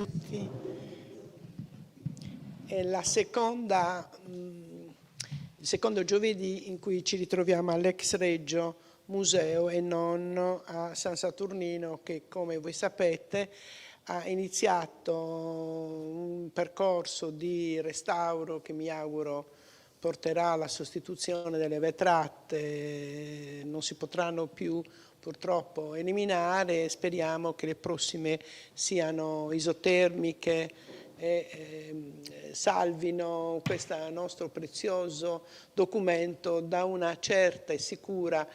tutti. È il secondo giovedì in cui ci ritroviamo all'Ex Regio Museo e non a San Saturnino, che come voi sapete ha iniziato un percorso di restauro che mi auguro porterà alla sostituzione delle vetrate. Non si potranno più purtroppo eliminare, e speriamo che le prossime siano isotermiche e salvino questo nostro prezioso documento da un certo e sicuro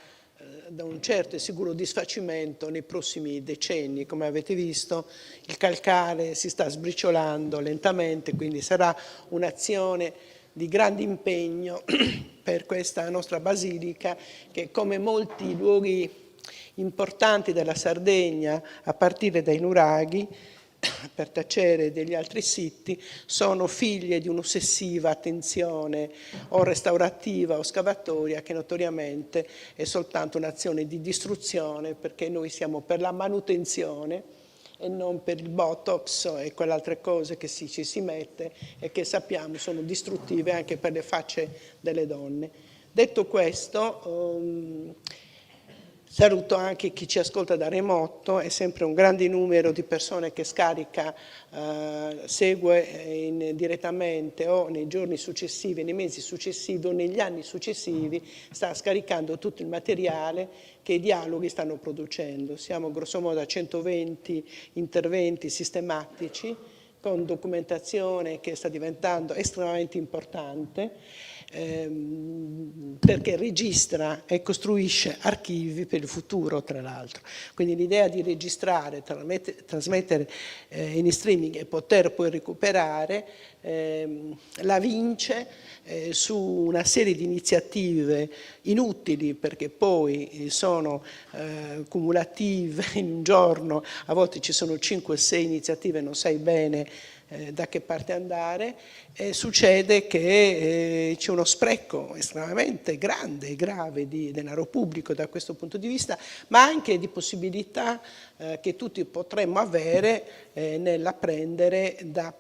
disfacimento nei prossimi decenni. Come avete visto, il calcare si sta sbriciolando lentamente, quindi sarà un'azione di grande impegno per questa nostra basilica, che come molti luoghi importanti della Sardegna, a partire dai nuraghi, per tacere degli altri siti, sono figlie di un'ossessiva attenzione o restaurativa o scavatoria, che notoriamente è soltanto un'azione di distruzione, perché noi siamo per la manutenzione e non per il botox e quelle altre cose che ci si mette e che sappiamo sono distruttive anche per le facce delle donne. Detto questo, saluto anche chi ci ascolta da remoto. È sempre un grande numero di persone che scarica, segue direttamente o nei giorni successivi, nei mesi successivi o negli anni successivi, sta scaricando tutto il materiale che i dialoghi stanno producendo. Siamo grossomodo a 120 interventi sistematici con documentazione che sta diventando estremamente importante, perché registra e costruisce archivi per il futuro, tra l'altro. Quindi l'idea di registrare, trasmettere in streaming e poter poi recuperare la vince su una serie di iniziative inutili, perché poi sono cumulative in un giorno, a volte ci sono 5-6 iniziative, non sai bene da che parte andare. Succede che c'è uno spreco estremamente grande e grave di denaro pubblico da questo punto di vista, ma anche di possibilità che tutti potremmo avere nell'apprendere da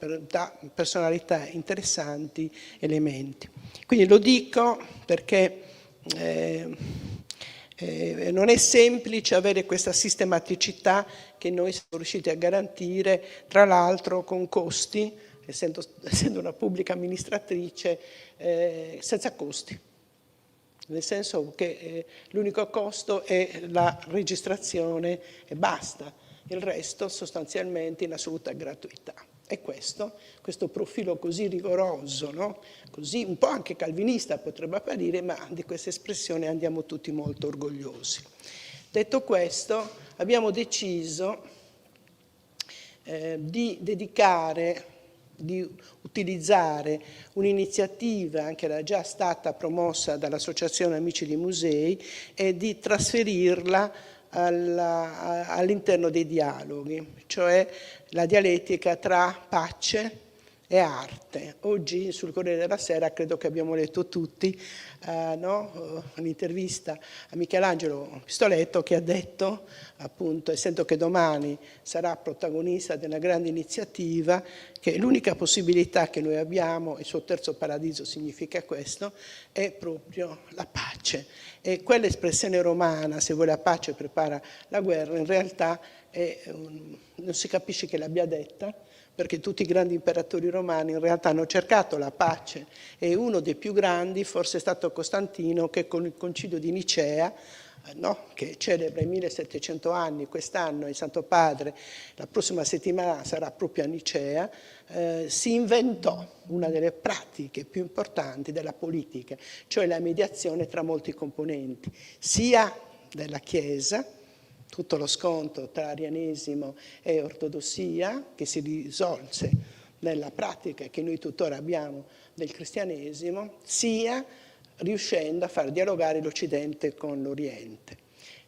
personalità interessanti elementi. Quindi lo dico perché non è semplice avere questa sistematicità che noi siamo riusciti a garantire, tra l'altro con costi, essendo una pubblica amministratrice, senza costi. Nel senso che l'unico costo è la registrazione e basta, il resto sostanzialmente in assoluta gratuità. E questo profilo così rigoroso, no? Così un po' anche calvinista potrebbe apparire, ma di questa espressione andiamo tutti molto orgogliosi. Detto questo, abbiamo deciso di utilizzare un'iniziativa che era già stata promossa dall'Associazione Amici dei Musei e di trasferirla all'interno dei dialoghi, cioè la dialettica tra pace e arte. Oggi sul Corriere della Sera credo che abbiamo letto tutti un'intervista a Michelangelo Pistoletto, che ha detto, appunto, essendo che domani sarà protagonista della grande iniziativa, che l'unica possibilità che noi abbiamo, il suo terzo paradiso significa questo, è proprio la pace. E quell'espressione romana, se vuoi la pace prepara la guerra, in realtà non si capisce che l'abbia detta, perché tutti i grandi imperatori romani in realtà hanno cercato la pace, e uno dei più grandi forse è stato Costantino, che con il concilio di Nicea, che celebra i 1700 anni quest'anno, il Santo Padre, la prossima settimana sarà proprio a Nicea, si inventò una delle pratiche più importanti della politica, cioè la mediazione tra molti componenti, sia della Chiesa, tutto lo scontro tra arianesimo e ortodossia, che si risolse nella pratica che noi tuttora abbiamo del cristianesimo, sia riuscendo a far dialogare l'Occidente con l'Oriente.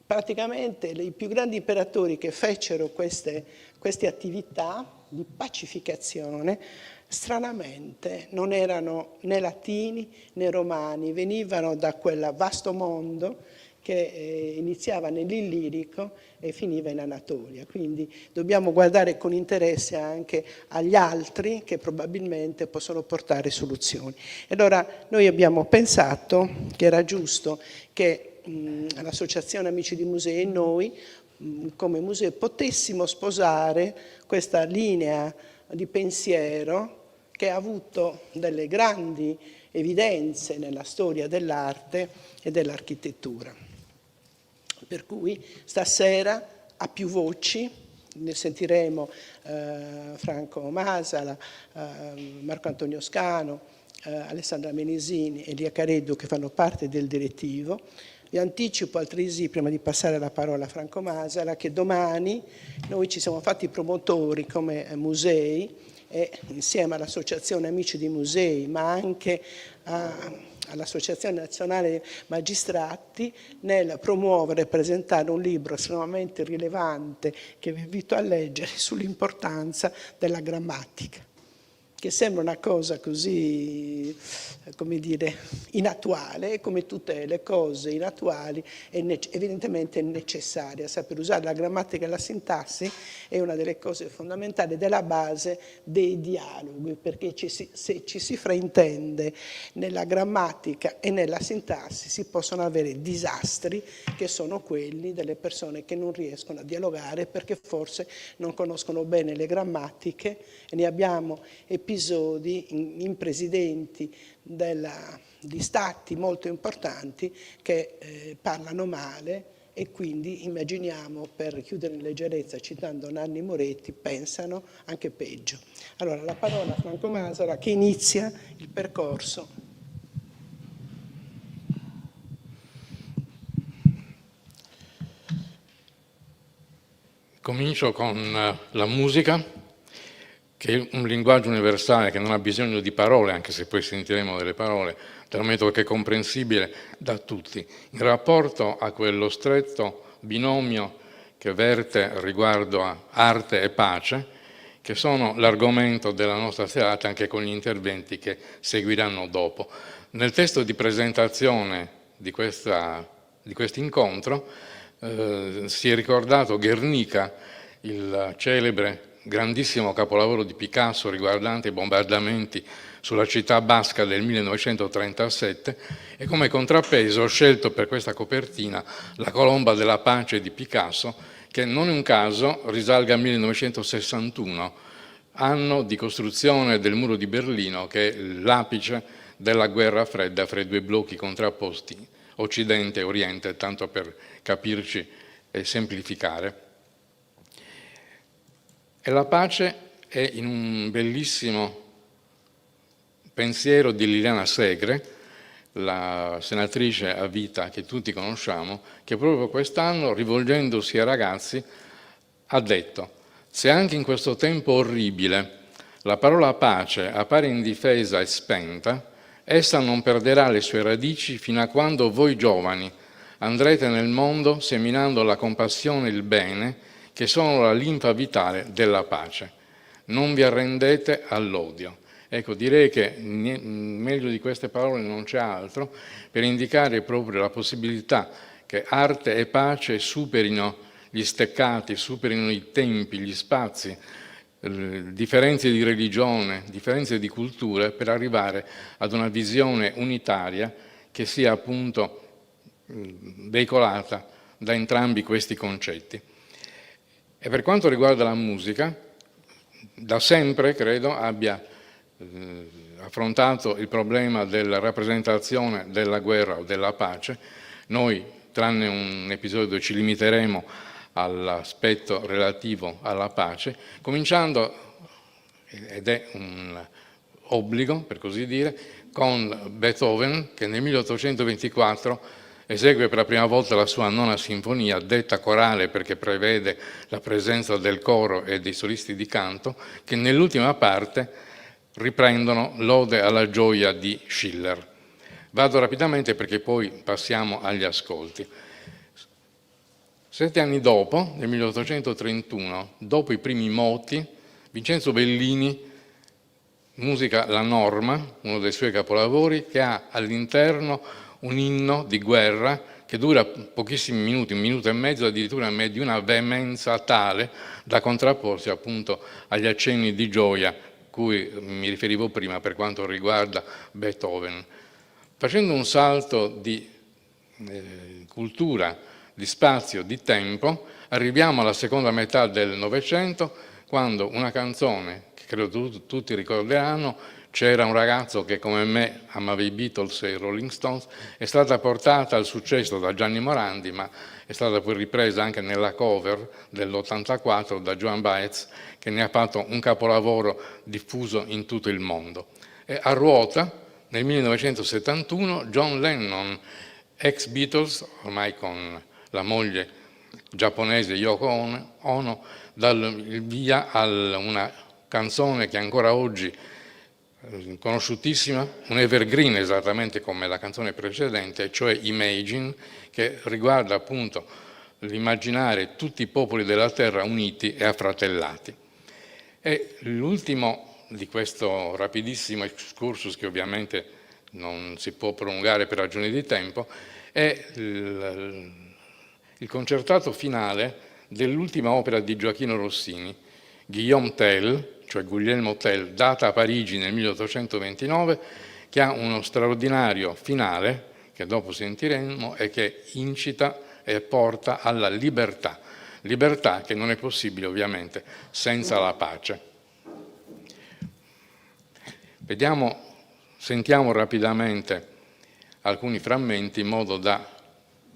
Praticamente i più grandi imperatori che fecero queste attività di pacificazione, stranamente non erano né latini né romani, venivano da quel vasto mondo che iniziava nell'Illirico e finiva in Anatolia. Quindi dobbiamo guardare con interesse anche agli altri che probabilmente possono portare soluzioni. E allora noi abbiamo pensato che era giusto che l'Associazione Amici di Musei e noi, come museo, potessimo sposare questa linea di pensiero che ha avuto delle grandi evidenze nella storia dell'arte e dell'architettura. Per cui stasera a più voci, ne sentiremo Franco Masala, Marco Antonio Scano, Alessandra Menesini e Lia Careddu, che fanno parte del direttivo. Vi anticipo altresì, prima di passare la parola a Franco Masala, che domani noi ci siamo fatti promotori come musei e insieme all'Associazione Amici di Musei, ma anche all'Associazione Nazionale Magistrati, nel promuovere e presentare un libro estremamente rilevante che vi invito a leggere sull'importanza della grammatica, che sembra una cosa così, come dire, inattuale, come tutte le cose inattuali è evidentemente necessaria. Saper usare la grammatica e la sintassi è una delle cose fondamentali, della base dei dialoghi, perché se ci si fraintende nella grammatica e nella sintassi si possono avere disastri che sono quelli delle persone che non riescono a dialogare perché forse non conoscono bene le grammatiche, e ne abbiamo episodi in presidenti di stati molto importanti che parlano male, e quindi immaginiamo, per chiudere in leggerezza citando Nanni Moretti, pensano anche peggio. Allora la parola a Franco Masala che inizia il percorso. Comincio con la musica, che è un linguaggio universale che non ha bisogno di parole, anche se poi sentiremo delle parole, dal metodo che è comprensibile da tutti, in rapporto a quello stretto binomio che verte riguardo a arte e pace, che sono l'argomento della nostra serata, anche con gli interventi che seguiranno dopo. Nel testo di presentazione di questo incontro si è ricordato Guernica, il celebre grandissimo capolavoro di Picasso riguardante i bombardamenti sulla città basca del 1937, e come contrappeso ho scelto per questa copertina La colomba della pace di Picasso, che non è un caso risalga al 1961, anno di costruzione del muro di Berlino, che è l'apice della guerra fredda fra i due blocchi contrapposti, Occidente e Oriente, tanto per capirci e semplificare. E la pace è in un bellissimo pensiero di Liliana Segre, la senatrice a vita che tutti conosciamo, che proprio quest'anno, rivolgendosi ai ragazzi, ha detto: se anche in questo tempo orribile la parola pace appare indifesa e spenta, essa non perderà le sue radici fino a quando voi giovani andrete nel mondo seminando la compassione e il bene, che sono la linfa vitale della pace. Non vi arrendete all'odio. Ecco, direi che meglio di queste parole non c'è altro per indicare proprio la possibilità che arte e pace superino gli steccati, superino i tempi, gli spazi, differenze di religione, differenze di culture, per arrivare ad una visione unitaria che sia appunto veicolata da entrambi questi concetti. E per quanto riguarda la musica, da sempre credo abbia affrontato il problema della rappresentazione della guerra o della pace. Noi, tranne un episodio dove ci limiteremo all'aspetto relativo alla pace, cominciando, ed è un obbligo per così dire, con Beethoven, che nel 1824 esegue per la prima volta la sua nona sinfonia, detta corale perché prevede la presenza del coro e dei solisti di canto, che nell'ultima parte riprendono l'Ode alla gioia di Schiller. Vado rapidamente perché poi passiamo agli ascolti. 7 anni dopo, nel 1831, dopo i primi moti, Vincenzo Bellini musica La Norma, uno dei suoi capolavori, che ha all'interno un inno di guerra che dura pochissimi minuti, 1 minuto e mezzo, addirittura di una veemenza tale da contrapporsi appunto agli accenni di gioia cui mi riferivo prima per quanto riguarda Beethoven. Facendo un salto di cultura, di spazio, di tempo, arriviamo alla seconda metà del Novecento, quando una canzone che credo tutti ricorderanno, C'era un ragazzo che come me amava i Beatles e i Rolling Stones, è stata portata al successo da Gianni Morandi, ma è stata poi ripresa anche nella cover dell'84 da Joan Baez, che ne ha fatto un capolavoro diffuso in tutto il mondo. E a ruota, nel 1971, John Lennon, ex Beatles, ormai con la moglie giapponese Yoko Ono, dà il via a una canzone che ancora oggi conosciutissima, un evergreen esattamente come la canzone precedente, cioè Imagine, che riguarda appunto l'immaginare tutti i popoli della terra uniti e affratellati. E l'ultimo di questo rapidissimo excursus, che ovviamente non si può prolungare per ragioni di tempo, è il concertato finale dell'ultima opera di Gioachino Rossini, Guillaume Tell, cioè Guglielmo Tell, data a Parigi nel 1829, che ha uno straordinario finale, che dopo sentiremo, e che incita e porta alla libertà. Libertà che non è possibile ovviamente senza la pace. Sentiamo rapidamente alcuni frammenti in modo da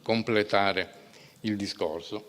completare il discorso.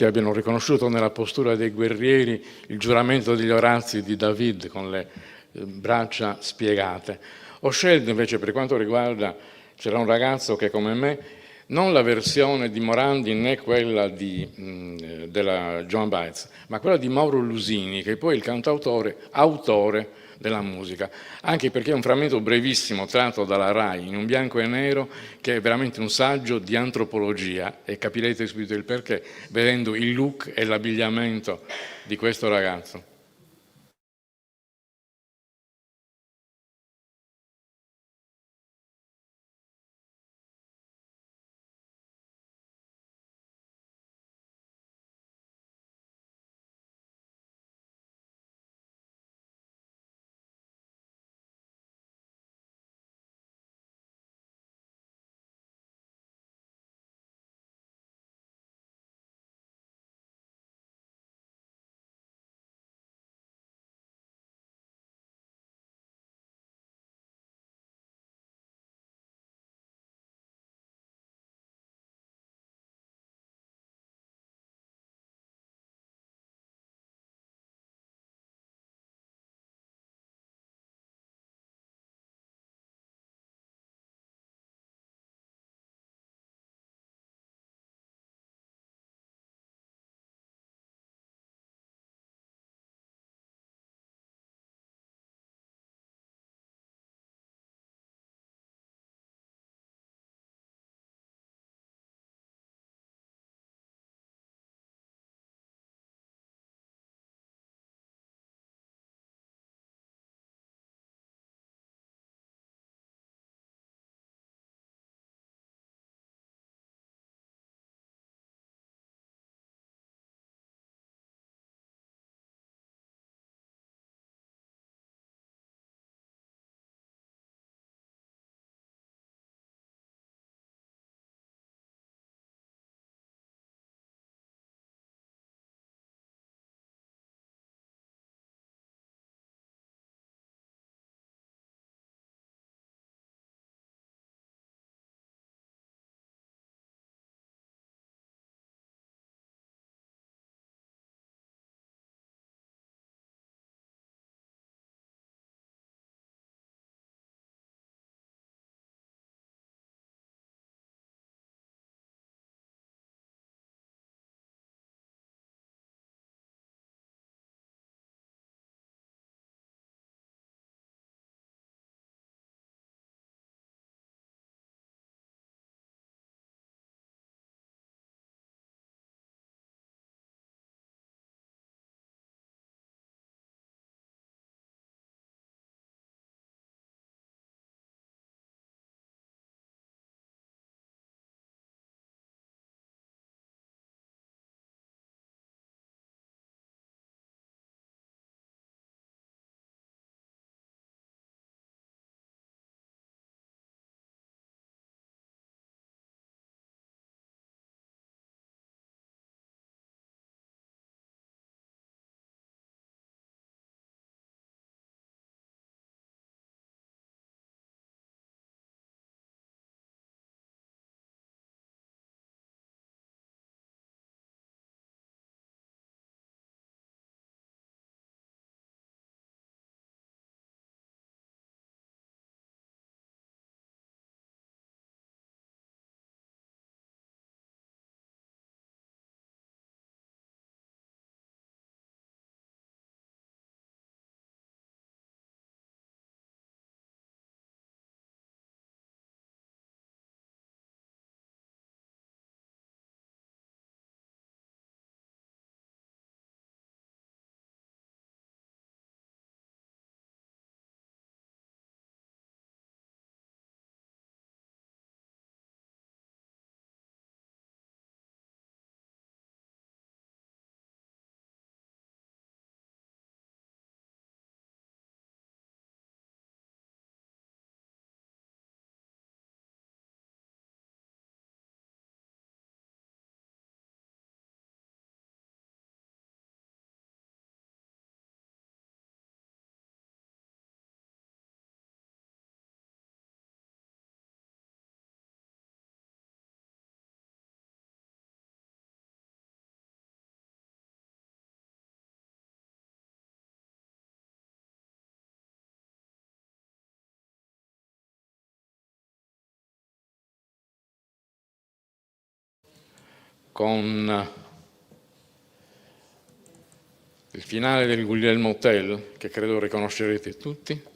abbiano riconosciuto nella postura dei guerrieri il giuramento degli Orazi di David con le braccia spiegate. Ho scelto invece, per quanto riguarda, c'era un ragazzo che come me, non la versione di Morandi né quella della Joan Baez, ma quella di Mauro Lusini, che è poi il cantautore, autore della musica, anche perché è un frammento brevissimo tratto dalla RAI in un bianco e nero che è veramente un saggio di antropologia, e capirete subito il perché vedendo il look e l'abbigliamento di questo ragazzo. con il finale del Guglielmo Tell, che credo riconoscerete tutti.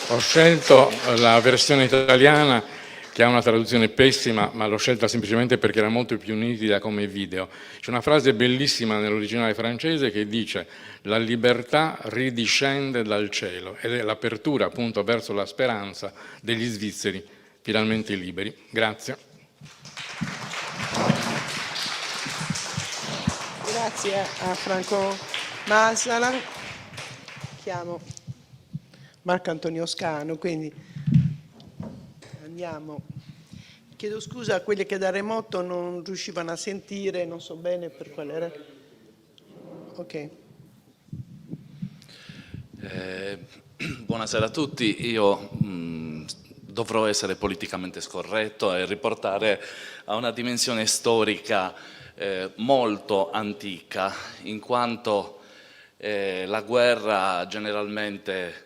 Ho scelto la versione italiana, che ha una traduzione pessima, ma l'ho scelta semplicemente perché era molto più nitida come video. C'è una frase bellissima nell'originale francese che dice: la libertà ridiscende dal cielo, ed è l'apertura appunto verso la speranza degli svizzeri finalmente liberi. Grazie. Grazie a Franco Masala. Chiamo Marco Antonio Scano, quindi andiamo. Chiedo scusa a quelli che da remoto non riuscivano a sentire, non so bene per quale era. Ok. Buonasera a tutti, io dovrò essere politicamente scorretto e riportare a una dimensione storica molto antica, in quanto la guerra generalmente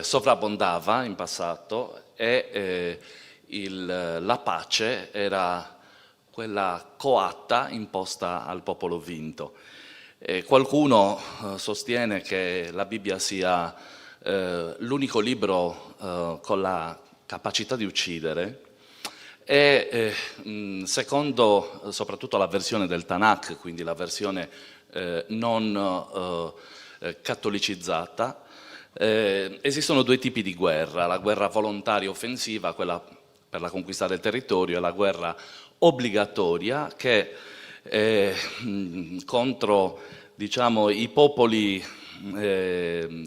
sovrabbondava in passato e la pace era quella coatta imposta al popolo vinto. Qualcuno sostiene che la Bibbia sia l'unico libro con la capacità di uccidere e secondo soprattutto la versione del Tanakh, quindi la versione non cattolicizzata, esistono due tipi di guerra: la guerra volontaria offensiva, quella per la conquista del territorio, e la guerra obbligatoria che contro, diciamo, i popoli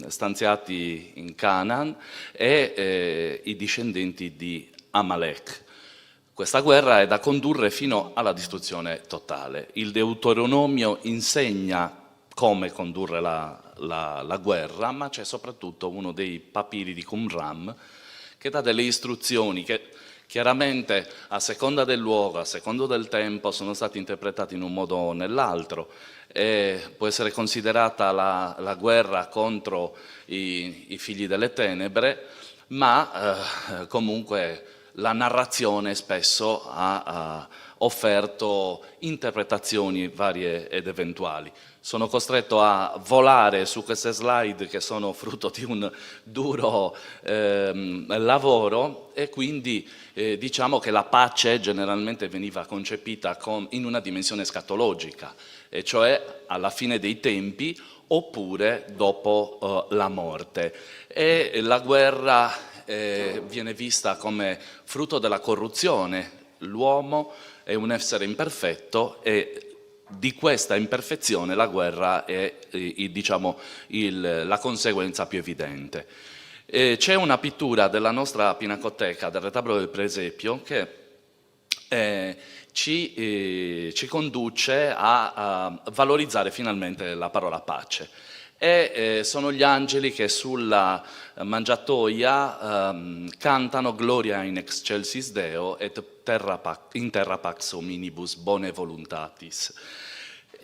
stanziati in Canaan e i discendenti di Amalek. Questa guerra è da condurre fino alla distruzione totale. Il Deuteronomio insegna come condurre la guerra, ma c'è soprattutto uno dei papiri di Qumran che dà delle istruzioni che chiaramente a seconda del luogo, a seconda del tempo, sono stati interpretati in un modo o nell'altro. Può essere considerata la guerra contro i figli delle tenebre, ma comunque la narrazione spesso ha offerto interpretazioni varie ed eventuali. Sono costretto a volare su queste slide che sono frutto di un duro lavoro, e quindi diciamo che la pace generalmente veniva concepita in una dimensione escatologica, e cioè alla fine dei tempi oppure dopo la morte. E la guerra viene vista come frutto della corruzione. L'uomo è un essere imperfetto e di questa imperfezione la guerra è diciamo, la conseguenza più evidente. C'è una pittura della nostra pinacoteca, del retabolo del presepio, che ci conduce a valorizzare finalmente la parola pace. Sono gli angeli che sulla mangiatoia cantano Gloria in excelsis Deo et in terra pax hominibus bone voluntatis.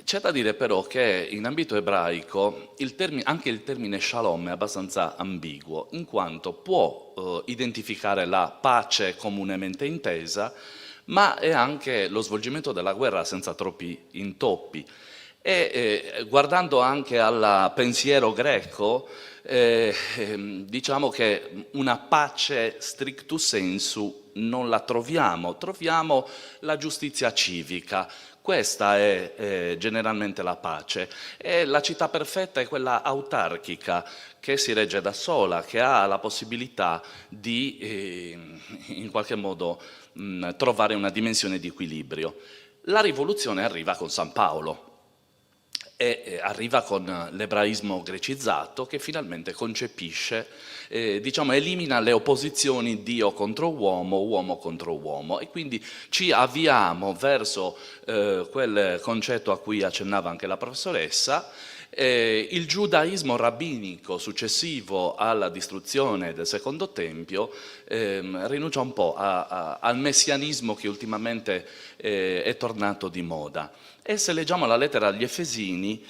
C'è da dire però che in ambito ebraico anche il termine shalom è abbastanza ambiguo, in quanto può identificare la pace comunemente intesa, ma è anche lo svolgimento della guerra senza troppi intoppi. Guardando anche al pensiero greco, diciamo che una pace strictu sensu non la troviamo la giustizia civica. Questa è generalmente la pace. E la città perfetta è quella autarchica, che si regge da sola, che ha la possibilità di in qualche modo trovare una dimensione di equilibrio. La rivoluzione arriva con San Paolo. E arriva con l'ebraismo grecizzato, che finalmente concepisce, diciamo, elimina le opposizioni Dio contro uomo, uomo contro uomo, e quindi ci avviamo verso quel concetto a cui accennava anche la professoressa. Il giudaismo rabbinico successivo alla distruzione del Secondo Tempio rinuncia un po' al messianismo che ultimamente è tornato di moda. E se leggiamo la lettera agli Efesini,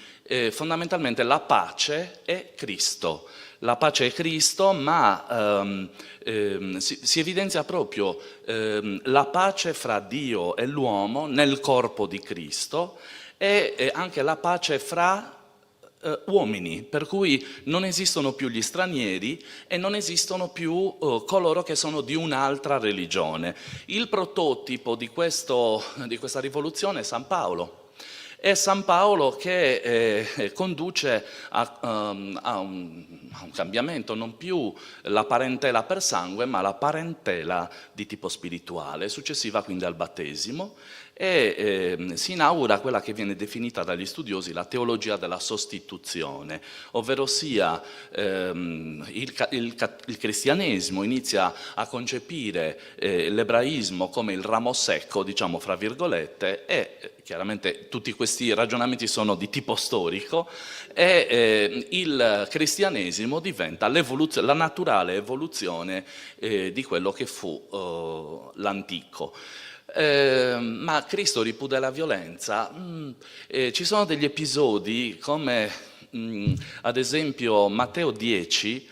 fondamentalmente la pace è Cristo. La pace è Cristo, ma si evidenzia proprio la pace fra Dio e l'uomo nel corpo di Cristo, e anche la pace fra uomini, per cui non esistono più gli stranieri e non esistono più coloro che sono di un'altra religione. Il prototipo di questa rivoluzione è San Paolo. È San Paolo che conduce a un cambiamento, non più la parentela per sangue, ma la parentela di tipo spirituale, successiva quindi al battesimo, e si inaugura quella che viene definita dagli studiosi la teologia della sostituzione, ovvero sia il cristianesimo inizia a concepire l'ebraismo come il ramo secco, diciamo fra virgolette, e chiaramente tutti questi ragionamenti sono di tipo storico, e il cristianesimo diventa la naturale evoluzione di quello che fu l'antico. Ma Cristo ripudia la violenza. Ci sono degli episodi come ad esempio Matteo 10,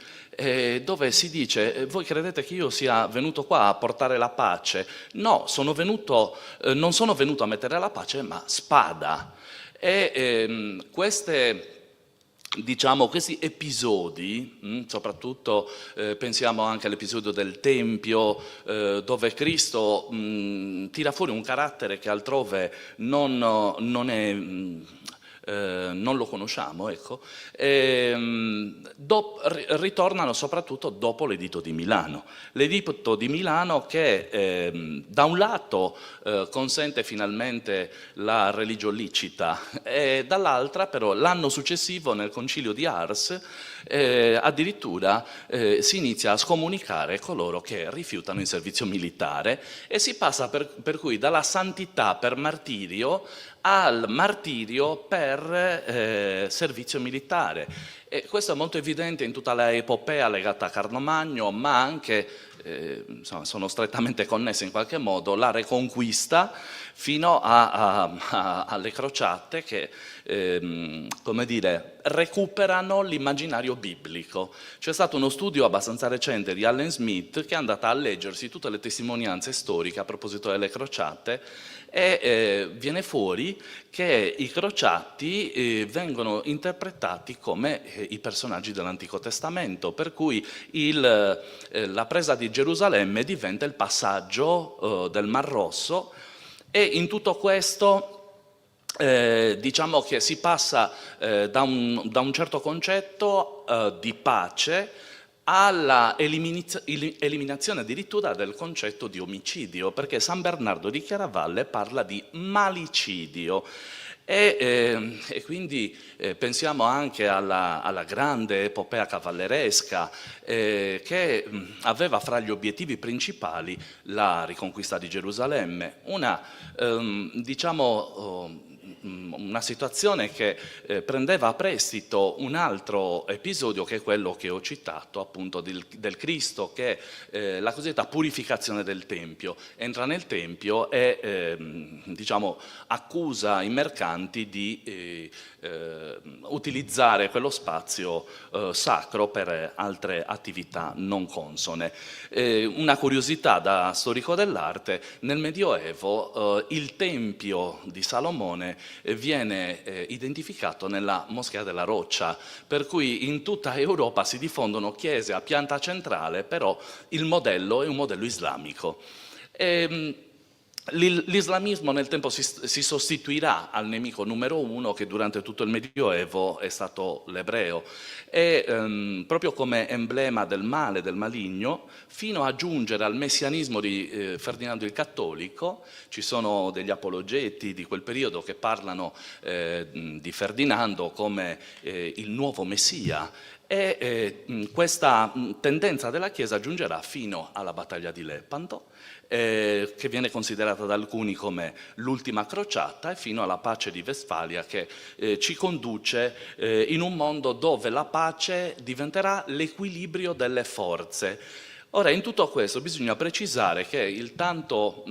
dove si dice: voi credete che io sia venuto qua a portare la pace? No, non sono venuto a mettere la pace, ma spada. E questi episodi, soprattutto pensiamo anche all'episodio del Tempio, dove Cristo tira fuori un carattere che altrove non lo conosciamo, ecco, ritornano soprattutto dopo l'Editto di Milano. L'Editto di Milano che da un lato consente finalmente la religio licita, e dall'altra però l'anno successivo nel Concilio di Ars addirittura si inizia a scomunicare coloro che rifiutano il servizio militare e si passa per cui dalla santità per martirio al martirio per servizio militare. E questo è molto evidente in tutta l'epopea legata a Carlo Magno, ma anche, insomma, sono strettamente connesse in qualche modo, la Reconquista fino alle crociate che, come dire, recuperano l'immaginario biblico. C'è stato uno studio abbastanza recente di Allen Smith che è andata a leggersi tutte le testimonianze storiche a proposito delle crociate e viene fuori che i crociati vengono interpretati come i personaggi dell'Antico Testamento, per cui la presa di Gerusalemme diventa il passaggio del Mar Rosso, e in tutto questo diciamo che si passa da un certo concetto di pace alla eliminazione addirittura del concetto di omicidio, perché San Bernardo di Chiaravalle parla di malicidio. E quindi pensiamo anche alla grande epopea cavalleresca che aveva fra gli obiettivi principali la riconquista di Gerusalemme, una situazione che prendeva a prestito un altro episodio, che è quello che ho citato, appunto del Cristo, che è la cosiddetta purificazione del Tempio. Entra nel Tempio e accusa i mercanti di utilizzare quello spazio sacro per altre attività non consone. Una curiosità da storico dell'arte: nel Medioevo il Tempio di Salomone viene identificato nella Moschea della Roccia, per cui in tutta Europa si diffondono chiese a pianta centrale, però il modello è un modello islamico. L'islamismo nel tempo si sostituirà al nemico numero uno, che durante tutto il Medioevo è stato l'ebreo, e proprio come emblema del male, del maligno, fino a giungere al messianismo di Ferdinando il Cattolico. Ci sono degli apologeti di quel periodo che parlano di Ferdinando come il nuovo Messia, e questa tendenza della Chiesa giungerà fino alla battaglia di Lepanto, che viene considerata da alcuni come l'ultima crociata, e fino alla pace di Westfalia, che ci conduce in un mondo dove la pace diventerà l'equilibrio delle forze. Ora, in tutto questo bisogna precisare che il tanto,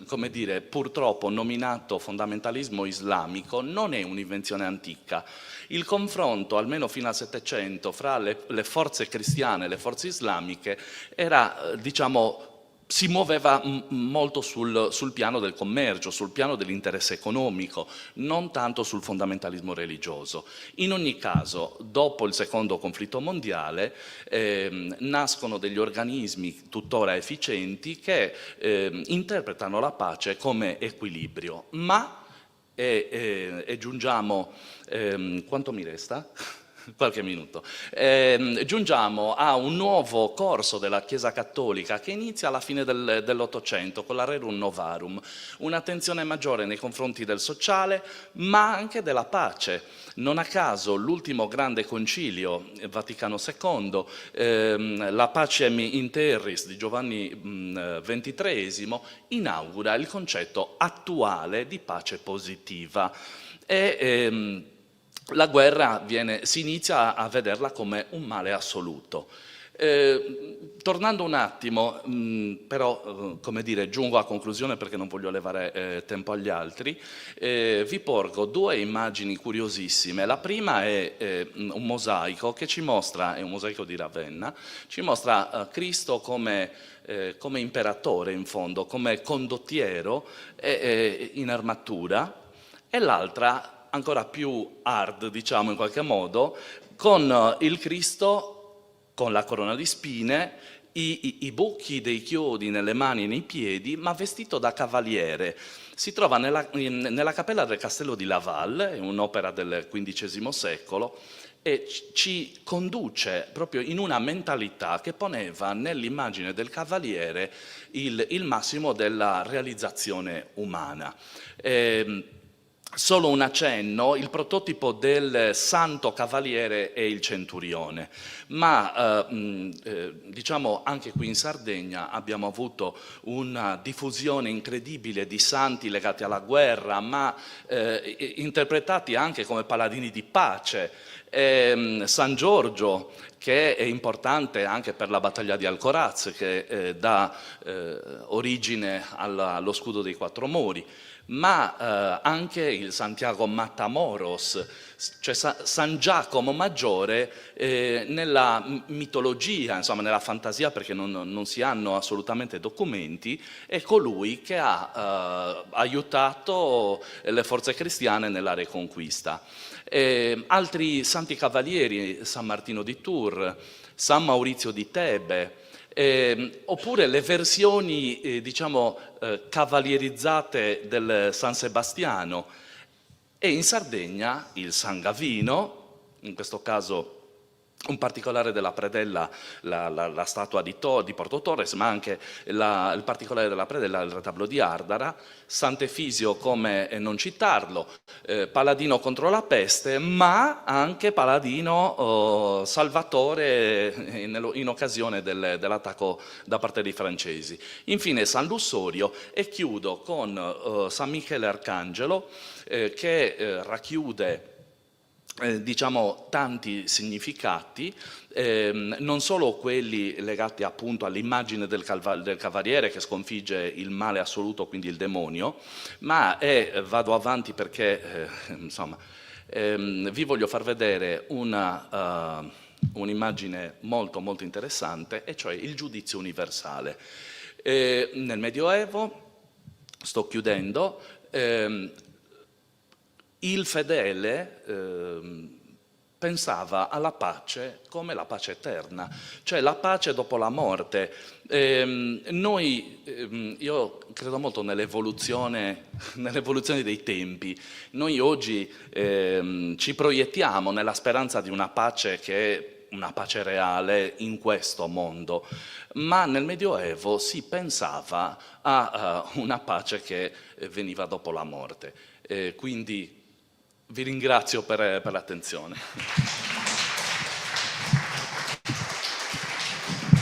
come dire, purtroppo nominato fondamentalismo islamico non è un'invenzione antica. Il confronto, almeno fino al Settecento, fra le forze cristiane e le forze islamiche era, si muoveva molto sul piano del commercio, sul piano dell'interesse economico, non tanto sul fondamentalismo religioso. In ogni caso, dopo il secondo conflitto mondiale, nascono degli organismi tuttora efficienti che interpretano la pace come equilibrio, ma, e giungiamo, quanto mi resta? Qualche minuto. Giungiamo a un nuovo corso della Chiesa Cattolica che inizia alla fine dell'Ottocento con la Rerum Novarum, un'attenzione maggiore nei confronti del sociale ma anche della pace. Non a caso l'ultimo grande concilio, Vaticano II, la Pacem in Terris di Giovanni XXIII, inaugura il concetto attuale di pace positiva. La guerra si inizia a vederla come un male assoluto. Tornando un attimo, però, come dire, giungo a conclusione perché non voglio levare tempo agli altri, vi porgo due immagini curiosissime. La prima è un mosaico che ci mostra, è un mosaico di Ravenna, ci mostra Cristo come imperatore, in fondo, come condottiero in armatura, e l'altra ancora più hard, diciamo in qualche modo, con il Cristo con la corona di spine, i buchi dei chiodi nelle mani e nei piedi, ma vestito da cavaliere. Si trova nella cappella del castello di Laval, è un'opera del XV secolo, e ci conduce proprio in una mentalità che poneva nell'immagine del cavaliere il massimo della realizzazione umana. Solo un accenno: il prototipo del santo cavaliere è il centurione, ma diciamo anche qui in Sardegna abbiamo avuto una diffusione incredibile di santi legati alla guerra, ma interpretati anche come paladini di pace. San Giorgio, che è importante anche per la battaglia di Alcoraz, che dà origine allo scudo dei quattro mori, ma anche il Santiago Matamoros, cioè San Giacomo Maggiore, nella mitologia, insomma nella fantasia, perché non si hanno assolutamente documenti, è colui che ha aiutato le forze cristiane nella Reconquista. Altri santi cavalieri: San Martino di Tours, San Maurizio di Tebe, oppure le versioni diciamo cavalierizzate del San Sebastiano, e in Sardegna il San Gavino, in questo caso un particolare della predella, la statua di Porto Torres, ma anche il particolare della predella, il retablo di Ardara. Sant'Efisio, come non citarlo, paladino contro la peste, ma anche paladino salvatore in occasione dell'attacco da parte dei francesi. Infine San Lussorio, e chiudo con San Michele Arcangelo, che racchiude diciamo tanti significati, non solo quelli legati appunto all'immagine del cavaliere che sconfigge il male assoluto, quindi il demonio, ma vado avanti perché insomma vi voglio far vedere un'immagine molto molto interessante, e cioè il giudizio universale. Nel Medioevo, sto chiudendo, il fedele pensava alla pace come la pace eterna, cioè la pace dopo la morte. Io credo molto nell'evoluzione dei tempi. Noi oggi ci proiettiamo nella speranza di una pace che è una pace reale in questo mondo, ma nel Medioevo si pensava a una pace che veniva dopo la morte. Quindi vi ringrazio per l'attenzione.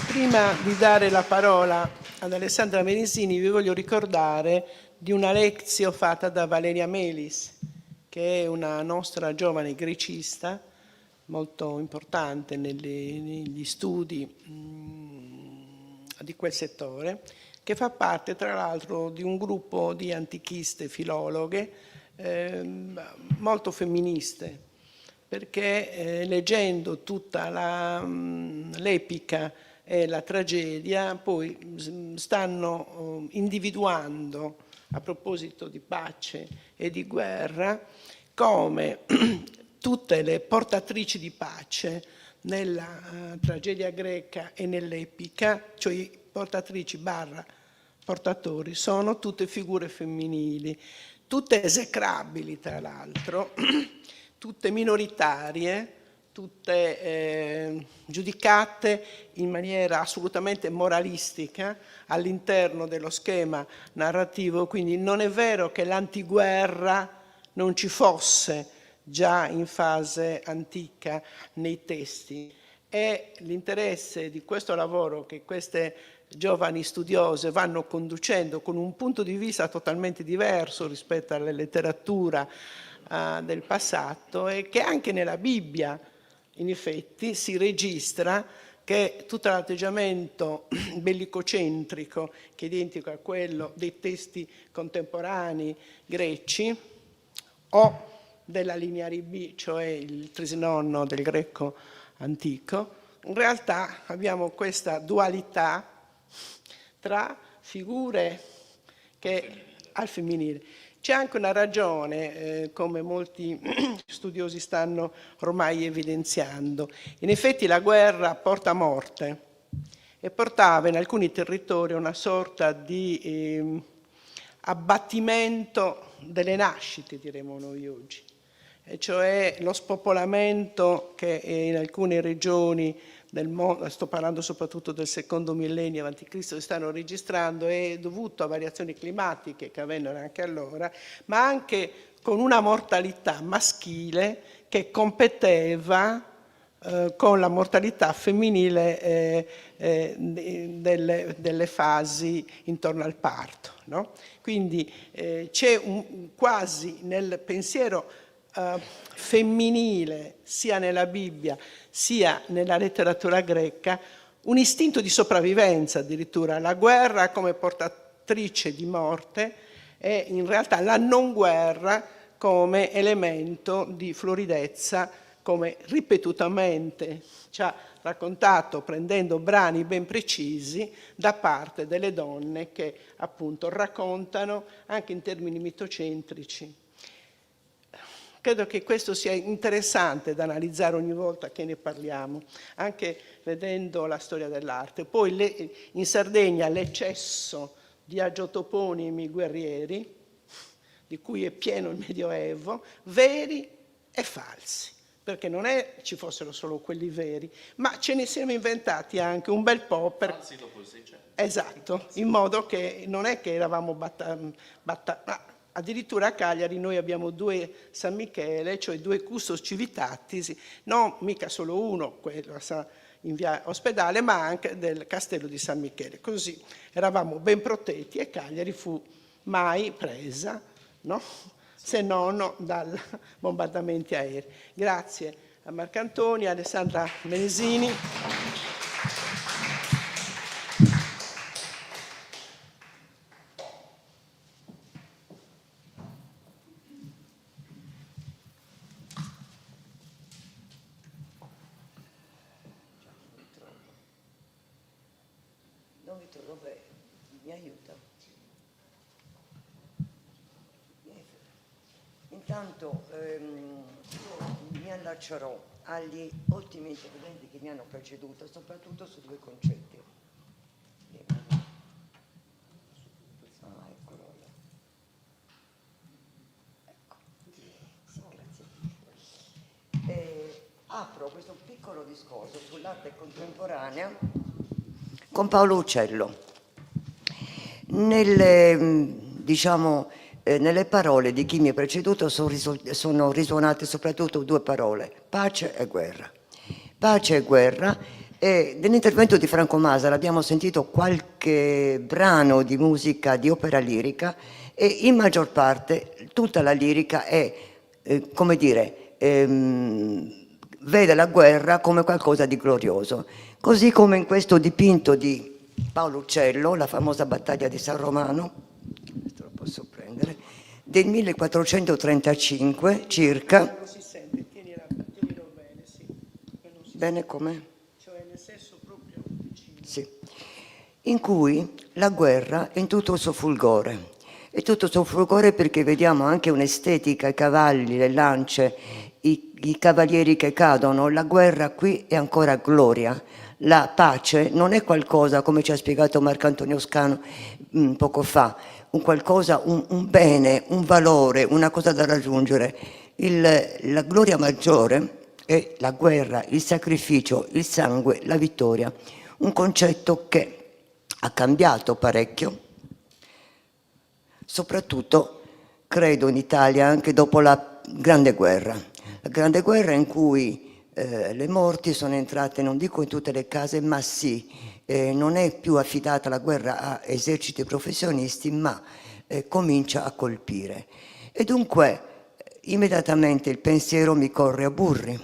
Prima di dare la parola ad Alessandra Menesini, vi voglio ricordare di una lezione fatta da Valeria Melis, che è una nostra giovane grecista molto importante negli studi di quel settore, che fa parte tra l'altro di un gruppo di antichiste filologhe molto femministe, perché leggendo tutta l'epica e la tragedia poi stanno individuando, a proposito di pace e di guerra, come tutte le portatrici di pace nella tragedia greca e nell'epica, cioè portatrici barra portatori, sono tutte figure femminili, tutte esecrabili tra l'altro, tutte minoritarie, tutte giudicate in maniera assolutamente moralistica all'interno dello schema narrativo. Quindi non è vero che l'antiguerra non ci fosse già in fase antica nei testi. È l'interesse di questo lavoro che queste giovani studiose vanno conducendo con un punto di vista totalmente diverso rispetto alla letteratura del passato, e che anche nella Bibbia in effetti si registra che tutto l'atteggiamento bellicocentrico, che è identico a quello dei testi contemporanei greci o della lineare B, cioè il Trisinonno del greco antico, in realtà abbiamo questa dualità tra figure che al femminile. C'è anche una ragione, come molti studiosi stanno ormai evidenziando. In effetti la guerra porta morte e portava in alcuni territori una sorta di abbattimento delle nascite, diremo noi oggi, e cioè lo spopolamento che in alcune regioni del mondo, sto parlando soprattutto del secondo millennio a.C., si stanno registrando, è dovuto a variazioni climatiche che avvennero anche allora, ma anche con una mortalità maschile che competeva con la mortalità femminile delle fasi intorno al parto, no? Quindi c'è quasi nel pensiero femminile, sia nella Bibbia sia nella letteratura greca, un istinto di sopravvivenza addirittura, la guerra come portatrice di morte e in realtà la non guerra come elemento di floridezza, come ripetutamente ci ha raccontato prendendo brani ben precisi da parte delle donne che appunto raccontano anche in termini mitocentrici. Credo che questo sia interessante da analizzare ogni volta che ne parliamo, anche vedendo la storia dell'arte. Poi in Sardegna l'eccesso di agiotoponimi guerrieri, di cui è pieno il Medioevo, veri e falsi, perché non è ci fossero solo quelli veri, ma ce ne siamo inventati anche un bel po' per... Falsi dopo il 600. Esatto, in modo che non è che eravamo addirittura a Cagliari noi abbiamo 2 San Michele, cioè 2 custos civitatis, non mica solo uno, quello in via Ospedale, ma anche del castello di San Michele. Così eravamo ben protetti e Cagliari fu mai presa, no? Se non dai bombardamenti aerei. Grazie a Marcantoni, a Alessandra Menesini. Non mi trovo, mi aiuta. Intanto mi allaccerò agli ultimi interventi che mi hanno preceduto, soprattutto su 2 concetti. Ah, eccolo là. Ecco. Sì, grazie. Apro questo piccolo discorso sull'arte contemporanea con Paolo Uccello. Nelle parole di chi mi ha preceduto sono risuonate soprattutto 2 parole: pace e guerra. Pace e guerra. E nell'intervento di Franco Masala abbiamo sentito qualche brano di musica di opera lirica e in maggior parte tutta la lirica è, vede la guerra come qualcosa di glorioso. Così come in questo dipinto di Paolo Uccello, la famosa battaglia di San Romano, questo lo posso prendere, del 1435 circa. Non si sente, tienilo bene, sì. Bene com'è? Cioè nel senso proprio vicino. Sì. In cui la guerra è in tutto il suo fulgore. È tutto il suo fulgore perché vediamo anche un'estetica, i cavalli, le lance, i cavalieri che cadono. La guerra qui è ancora gloria. La pace non è qualcosa, come ci ha spiegato Marcantonio Scano poco fa, un bene, un valore, una cosa da raggiungere. La gloria maggiore è la guerra, il sacrificio, il sangue, la vittoria. Un concetto che ha cambiato parecchio, soprattutto credo in Italia anche dopo la Grande Guerra. La Grande Guerra in cui le morti sono entrate, non dico in tutte le case, ma sì, non è più affidata la guerra a eserciti professionisti, ma comincia a colpire. E dunque immediatamente il pensiero mi corre a Burri,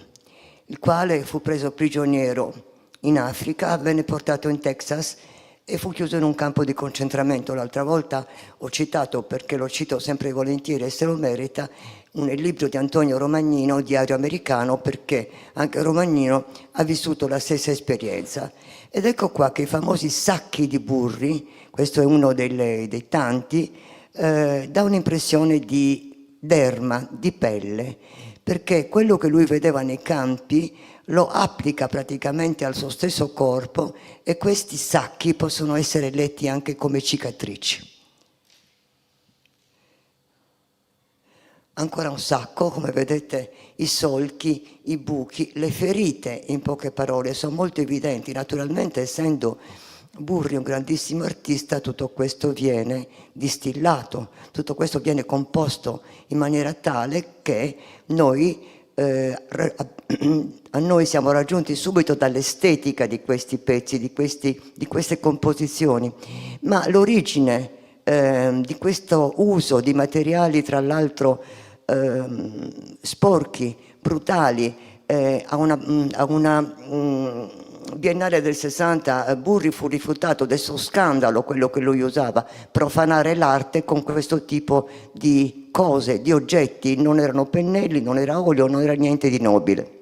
il quale fu preso prigioniero in Africa, venne portato in Texas e fu chiuso in un campo di concentramento. L'altra volta ho citato, perché lo cito sempre volentieri e se lo merita, il libro di Antonio Romagnino, Diario americano, perché anche Romagnino ha vissuto la stessa esperienza. Ed ecco qua che i famosi sacchi di Burri, questo è uno dei tanti, dà un'impressione di derma, di pelle, perché quello che lui vedeva nei campi lo applica praticamente al suo stesso corpo e questi sacchi possono essere letti anche come cicatrici. Ancora un sacco, come vedete, i solchi, i buchi, le ferite, in poche parole, sono molto evidenti. Naturalmente, essendo Burri è un grandissimo artista, tutto questo viene distillato, tutto questo viene composto in maniera tale che noi, a noi siamo raggiunti subito dall'estetica di questi pezzi, di queste composizioni, ma l'origine di questo uso di materiali tra l'altro sporchi, brutali, a una Biennale del 60 Burri fu rifiutato, adesso scandalo quello che lui usava, profanare l'arte con questo tipo di cose, di oggetti, non erano pennelli, non era olio, non era niente di nobile.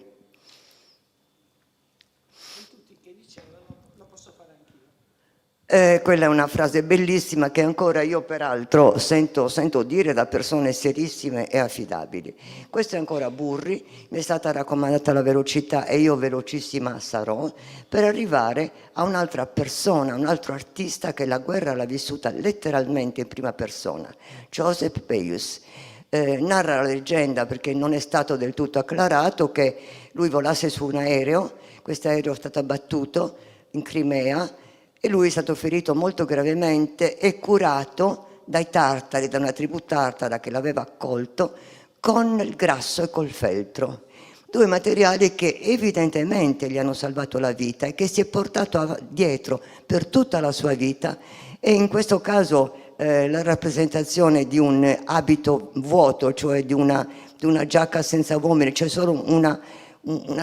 Quella è una frase bellissima che ancora io peraltro sento dire da persone serissime e affidabili. Questo è ancora Burri, mi è stata raccomandata la velocità e io velocissima sarò, per arrivare a un'altra persona, un altro artista che la guerra l'ha vissuta letteralmente in prima persona, Joseph Beuys. Narra la leggenda, perché non è stato del tutto acclarato, che lui volasse su un aereo, questo aereo è stato abbattuto in Crimea, e lui è stato ferito molto gravemente e curato dai tartari, da una tribù tartara che l'aveva accolto, con il grasso e col feltro. Due materiali che evidentemente gli hanno salvato la vita e che si è portato dietro per tutta la sua vita, e in questo caso la rappresentazione di un abito vuoto, cioè di una giacca senza uomini, c'è solo una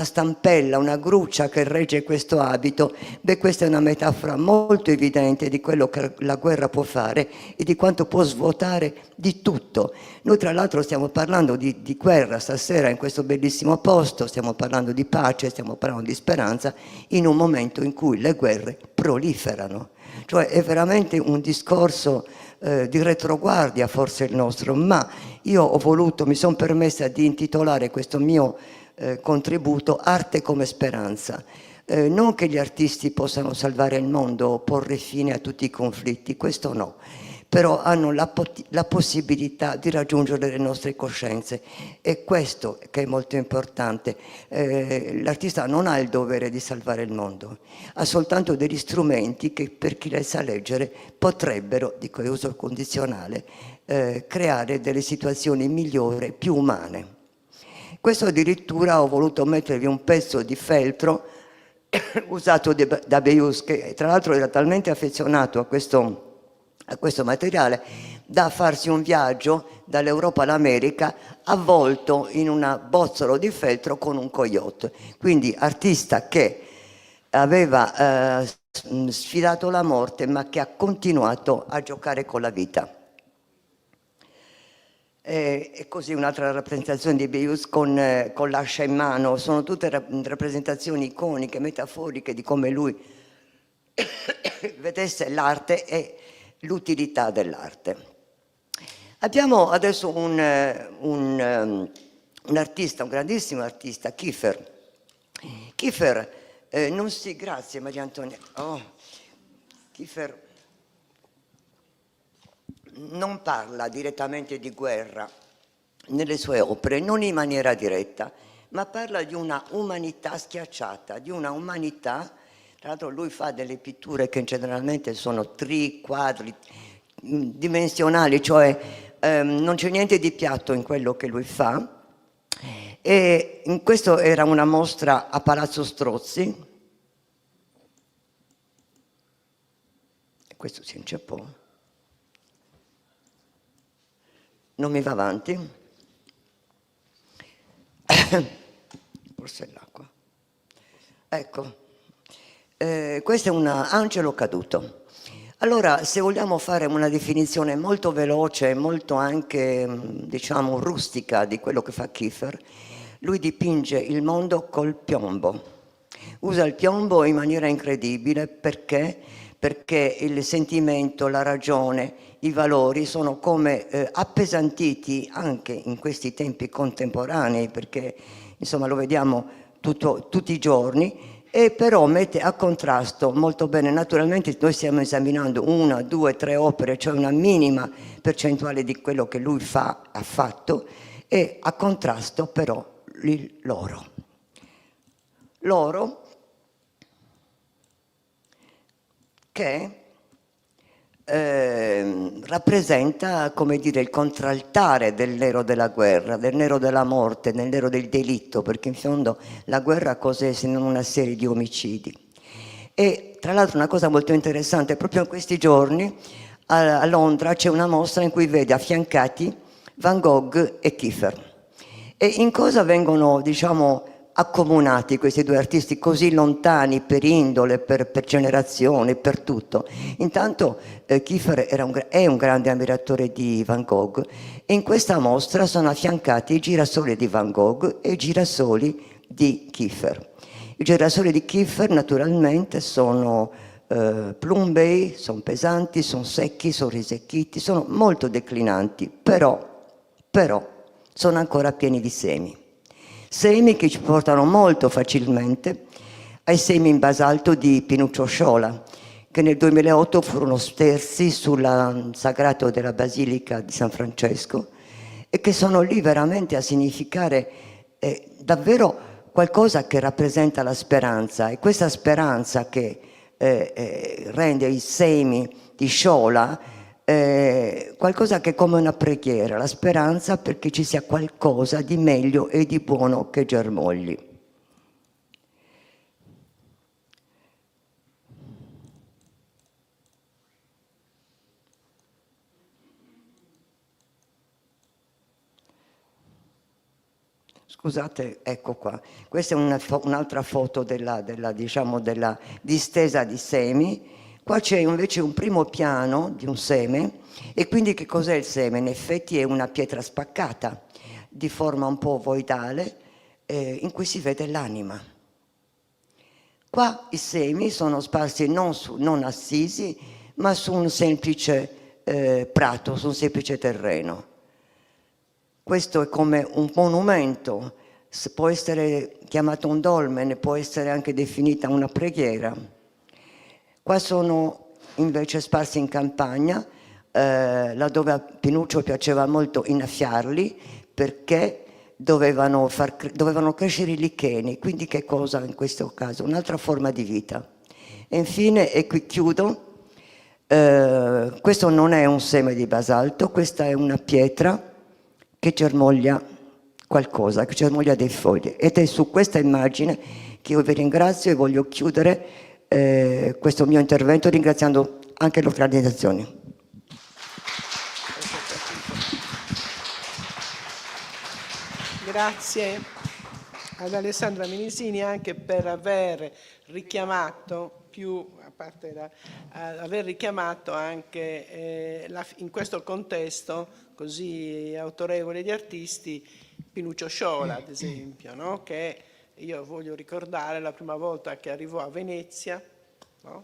stampella, una gruccia che regge questo abito. Beh, questa è una metafora molto evidente di quello che la guerra può fare e di quanto può svuotare di tutto. Noi tra l'altro stiamo parlando di guerra stasera in questo bellissimo posto, stiamo parlando di pace, stiamo parlando di speranza, in un momento in cui le guerre proliferano. Cioè è veramente un discorso di retroguardia forse il nostro, ma io ho voluto, mi sono permessa di intitolare questo mio contributo Arte come speranza. Non che gli artisti possano salvare il mondo o porre fine a tutti i conflitti, questo no, però hanno la possibilità di raggiungere le nostre coscienze, e questo che è molto importante. L'artista non ha il dovere di salvare il mondo, ha soltanto degli strumenti che, per chi le sa leggere, potrebbero, dico io uso il condizionale, creare delle situazioni migliori, più umane. Questo addirittura ho voluto mettervi un pezzo di feltro usato da Beuys, che tra l'altro era talmente affezionato a questo materiale da farsi un viaggio dall'Europa all'America avvolto in una bozzolo di feltro con un coyote. Quindi artista che aveva sfidato la morte ma che ha continuato a giocare con la vita. E così un'altra rappresentazione di Beuys con l'ascia in mano. Sono tutte rappresentazioni iconiche, metaforiche di come lui vedesse l'arte e l'utilità dell'arte. Abbiamo adesso un artista, un grandissimo artista, Kiefer. Kiefer, grazie Maria Antonia. Kiefer non parla direttamente di guerra nelle sue opere, non in maniera diretta, ma parla di una umanità schiacciata, di una umanità. Tra l'altro lui fa delle pitture che generalmente sono quadri dimensionali, cioè non c'è niente di piatto in quello che lui fa. E in questo era una mostra a Palazzo Strozzi. E questo si inceppò. Non mi va avanti. Forse è l'acqua. Ecco, questo è un angelo caduto. Allora, se vogliamo fare una definizione molto veloce, molto anche, diciamo, rustica di quello che fa Kiefer, lui dipinge il mondo col piombo. Usa il piombo in maniera incredibile perché il sentimento, la ragione, i valori sono come appesantiti anche in questi tempi contemporanei, perché insomma lo vediamo tutti i giorni, e però mette a contrasto molto bene. Naturalmente noi stiamo esaminando 1, 2, 3 opere, cioè una minima percentuale di quello che lui ha fatto, e a contrasto però l'oro. L'oro che rappresenta, come dire, il contraltare del nero della guerra, del nero della morte, del nero del delitto, perché in fondo la guerra cos'è se non una serie di omicidi? E tra l'altro una cosa molto interessante, proprio in questi giorni a Londra c'è una mostra in cui vede affiancati Van Gogh e Kiefer. E in cosa vengono, diciamo, accomunati questi due artisti così lontani per indole, per generazione, per tutto? Intanto Kiefer è un grande ammiratore di Van Gogh e in questa mostra sono affiancati i girasoli di Van Gogh e i girasoli di Kiefer. I girasoli di Kiefer naturalmente sono plumbei, sono pesanti, sono secchi, sono risecchiti, sono molto declinanti, però sono ancora pieni di semi. Semi che ci portano molto facilmente ai semi in basalto di Pinuccio Sciola, che nel 2008 furono stersi sul sagrato della Basilica di San Francesco e che sono lì veramente a significare davvero qualcosa che rappresenta la speranza, e questa speranza che rende i semi di Sciola qualcosa che è come una preghiera, la speranza perché ci sia qualcosa di meglio e di buono che germogli. Scusate, ecco qua. Questa è un'altra foto diciamo, della distesa di semi. Qua c'è invece un primo piano di un seme, e quindi che cos'è il seme? In effetti è una pietra spaccata, di forma un po' ovoidale, in cui si vede l'anima. Qua i semi sono sparsi non assisi, ma su un semplice prato, su un semplice terreno. Questo è come un monumento, può essere chiamato un dolmen, può essere anche definita una preghiera. Qua sono invece sparsi in campagna, laddove a Pinuccio piaceva molto innaffiarli, perché dovevano crescere i licheni. Quindi che cosa in questo caso? Un'altra forma di vita. E infine, e qui chiudo, questo non è un seme di basalto, questa è una pietra che germoglia qualcosa, che germoglia dei fogli. Ed è su questa immagine che io vi ringrazio e voglio chiudere questo mio intervento ringraziando anche le organizzazioni. Grazie ad Alessandra Minisini anche per aver richiamato aver richiamato anche in questo contesto così autorevole di artisti Pinuccio Sciola, ad esempio, no? Che io voglio ricordare la prima volta che arrivò a Venezia, no?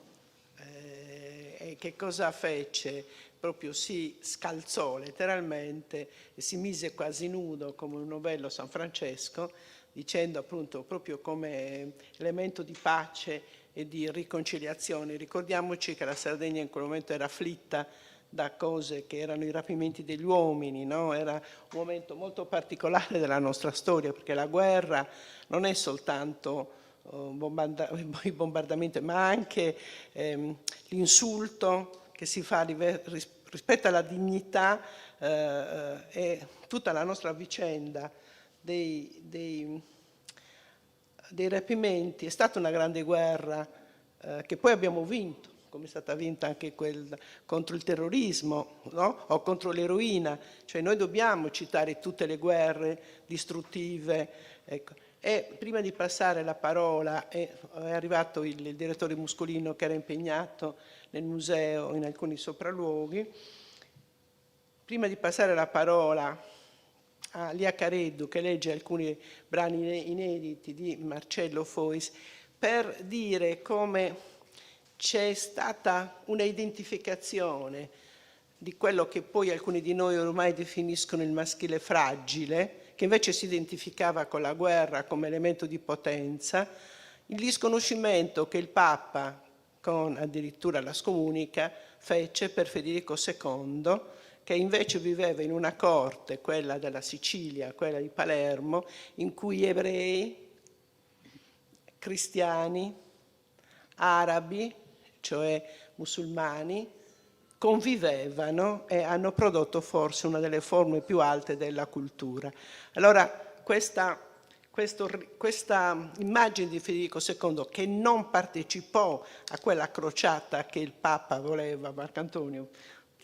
E che cosa fece? Proprio si scalzò letteralmente e si mise quasi nudo come un novello San Francesco, dicendo appunto proprio come elemento di pace e di riconciliazione. Ricordiamoci che la Sardegna in quel momento era afflitta da cose che erano i rapimenti degli uomini, no? Era un momento molto particolare della nostra storia, perché la guerra non è soltanto i bombardamenti, ma anche l'insulto che si fa rispetto alla dignità e tutta la nostra vicenda dei rapimenti. È stata una grande guerra che poi abbiamo vinto, come è stata vinta anche quella contro il terrorismo, no? O contro l'eroina. Cioè noi dobbiamo citare tutte le guerre distruttive. Ecco. E prima di passare la parola, è arrivato il direttore Muscolino che era impegnato nel museo in alcuni sopralluoghi. Prima di passare la parola a Lia Careddu, che legge alcuni brani inediti di Marcello Fois, per dire come c'è stata una identificazione di quello che poi alcuni di noi ormai definiscono il maschile fragile, che invece si identificava con la guerra come elemento di potenza, il disconoscimento che il Papa, con addirittura la scomunica, fece per Federico II, che invece viveva in una corte, quella della Sicilia, quella di Palermo, in cui ebrei, cristiani, arabi, cioè musulmani, convivevano e hanno prodotto forse una delle forme più alte della cultura. Allora questa immagine di Federico II, che non partecipò a quella crociata che il Papa voleva, Marcantonio,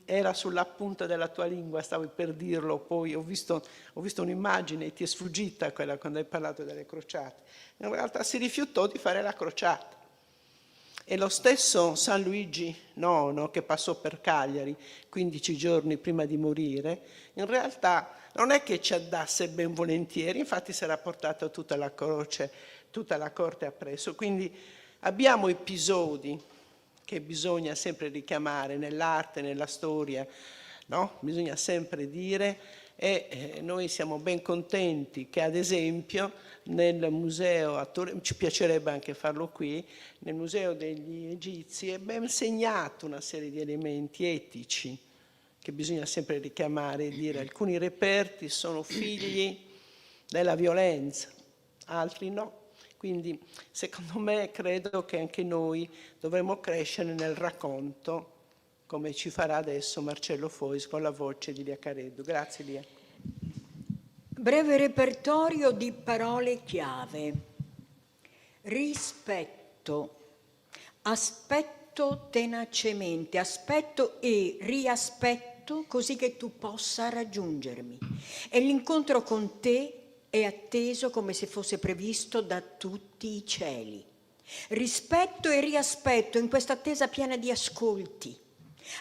era sulla punta della tua lingua, stavo per dirlo, poi ho visto un'immagine, ti è sfuggita quella quando hai parlato delle crociate. In realtà si rifiutò di fare la crociata. E lo stesso San Luigi IX, che passò per Cagliari 15 giorni prima di morire, in realtà non è che ci andasse ben volentieri, infatti si era portato tutta la croce, tutta la corte appresso. Quindi abbiamo episodi che bisogna sempre richiamare nell'arte, nella storia, no? Bisogna sempre dire, e noi siamo ben contenti che ad esempio nel museo a Torino, ci piacerebbe anche farlo qui, nel museo degli Egizi è ben segnato una serie di elementi etici che bisogna sempre richiamare e dire alcuni reperti sono figli della violenza, altri no. Quindi secondo me credo che anche noi dovremmo crescere nel racconto, come ci farà adesso Marcello Fois con la voce di Lia Careddu. Grazie Lia. Breve repertorio di parole chiave. Rispetto, aspetto tenacemente, aspetto e riaspetto così che tu possa raggiungermi. E l'incontro con te è atteso come se fosse previsto da tutti i cieli. Rispetto e riaspetto in questa attesa piena di ascolti.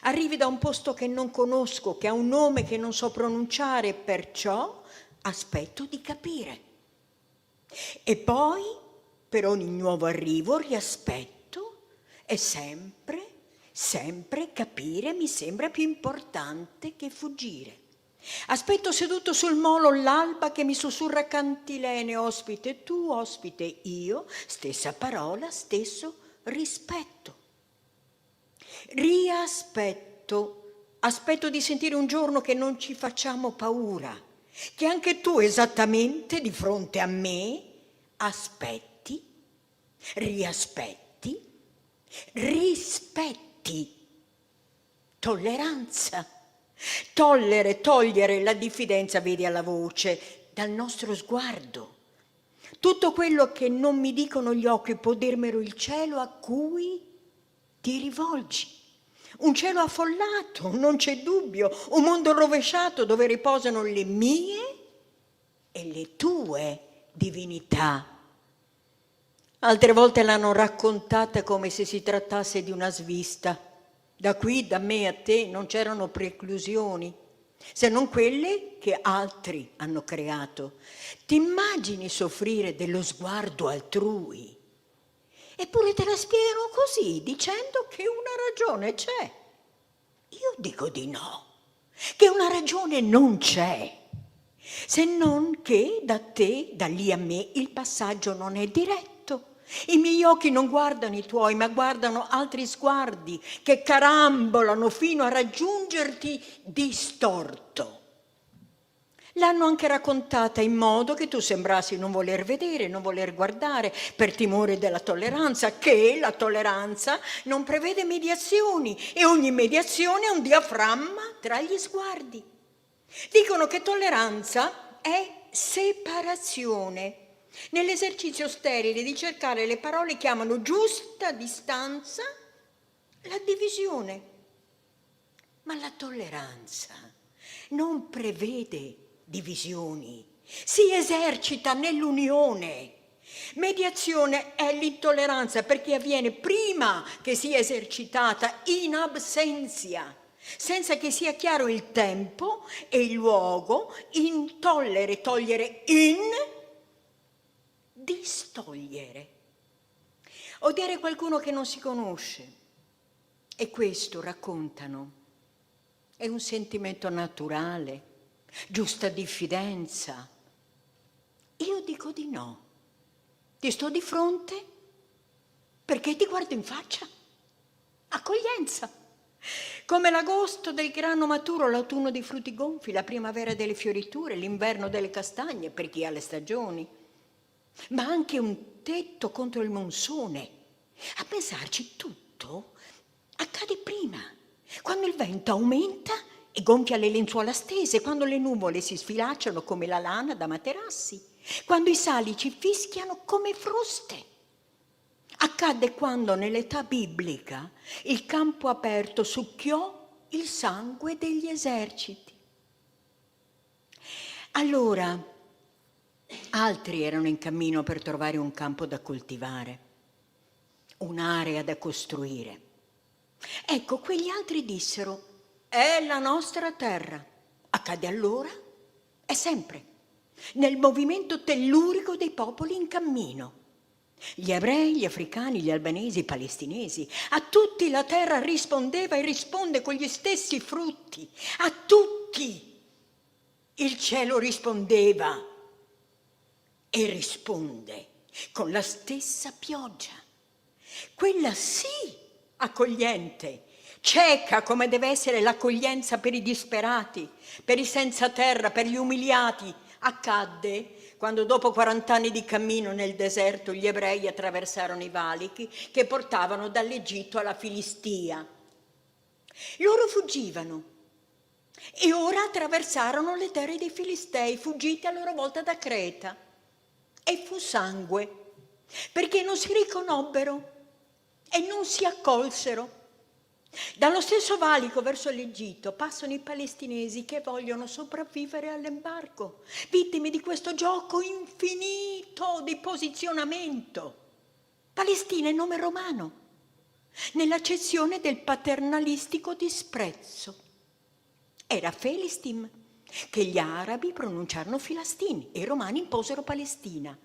Arrivi da un posto che non conosco, che ha un nome che non so pronunciare, perciò aspetto di capire. E poi, per ogni nuovo arrivo, riaspetto e sempre capire mi sembra più importante che fuggire. Aspetto seduto sul molo l'alba che mi sussurra cantilene, ospite tu, ospite io, stessa parola, stesso rispetto. Riaspetto, aspetto di sentire un giorno che non ci facciamo paura, che anche tu esattamente di fronte a me aspetti, riaspetti, rispetti, tolleranza. Togliere la diffidenza, vedi, alla voce, dal nostro sguardo. Tutto quello che non mi dicono gli occhi può dirmelo il cielo a cui ti rivolgi. Un cielo affollato, non c'è dubbio, un mondo rovesciato dove riposano le mie e le tue divinità. Altre volte l'hanno raccontata come se si trattasse di una svista. Da qui, da me a te, non c'erano preclusioni, se non quelle che altri hanno creato. Ti immagini soffrire dello sguardo altrui? Eppure te la spiegano così, dicendo che una ragione c'è. Io dico di no, che una ragione non c'è, se non che da te, da lì a me, il passaggio non è diretto. I miei occhi non guardano i tuoi, ma guardano altri sguardi che carambolano fino a raggiungerti distorto. L'hanno anche raccontata in modo che tu sembrassi non voler vedere, non voler guardare, per timore della tolleranza, che la tolleranza non prevede mediazioni e ogni mediazione è un diaframma tra gli sguardi. Dicono che tolleranza è separazione. Nell'esercizio sterile di cercare le parole chiamano giusta distanza la divisione. Ma la tolleranza non prevede divisioni, si esercita nell'unione. Mediazione è l'intolleranza perché avviene prima che sia esercitata in absentia, senza che sia chiaro il tempo e il luogo, intollere, togliere, distogliere. Odiare qualcuno che non si conosce, e questo raccontano, è un sentimento naturale, giusta diffidenza. Io dico di no. Ti sto di fronte perché ti guardo in faccia. Accoglienza. Come l'agosto del grano maturo, l'autunno dei frutti gonfi, la primavera delle fioriture, l'inverno delle castagne per chi ha le stagioni. Ma anche un tetto contro il monsone. A pensarci tutti tutto accade prima, quando il vento aumenta e gonfia le lenzuola stese, quando le nuvole si sfilacciano come la lana da materassi, quando i salici fischiano come fruste. Accadde quando nell'età biblica il campo aperto succhiò il sangue degli eserciti. Allora, altri erano in cammino per trovare un campo da coltivare, un'area da costruire. Ecco, quegli altri dissero: è la nostra terra. Accade allora e sempre, nel movimento tellurico dei popoli in cammino. Gli ebrei, gli africani, gli albanesi, i palestinesi, a tutti la terra rispondeva e risponde con gli stessi frutti. A tutti il cielo rispondeva e risponde con la stessa pioggia. Quella sì accogliente, cieca come deve essere l'accoglienza per i disperati, per i senza terra, per gli umiliati. Accadde quando dopo 40 anni di cammino nel deserto gli ebrei attraversarono i valichi che portavano dall'Egitto alla Filistia. Loro fuggivano e ora attraversarono le terre dei Filistei, fuggiti a loro volta da Creta. E fu sangue, perché non si riconobbero e non si accolsero. Dallo stesso valico verso l'Egitto passano i palestinesi che vogliono sopravvivere all'embargo, vittime di questo gioco infinito di posizionamento. Palestina è nome romano, nell'accezione del paternalistico disprezzo. Era Felistim, che gli arabi pronunciarono Filastin e i romani imposero Palestina.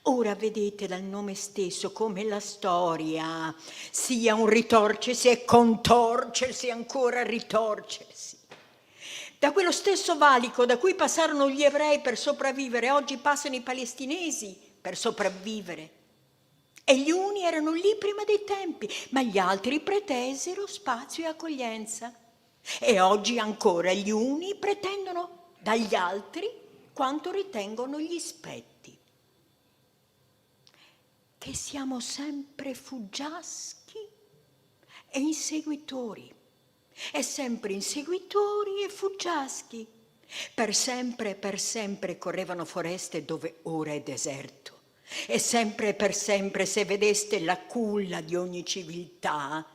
Ora vedete dal nome stesso come la storia sia un ritorcersi e contorcersi e ancora ritorcersi. Da quello stesso valico da cui passarono gli ebrei per sopravvivere, oggi passano i palestinesi per sopravvivere. E gli uni erano lì prima dei tempi, ma gli altri pretesero spazio e accoglienza. E oggi ancora gli uni pretendono dagli altri quanto ritengono gli spetti. Che siamo sempre fuggiaschi e inseguitori, e sempre inseguitori e fuggiaschi. Per sempre correvano foreste dove ora è deserto, e per sempre se vedeste la culla di ogni civiltà,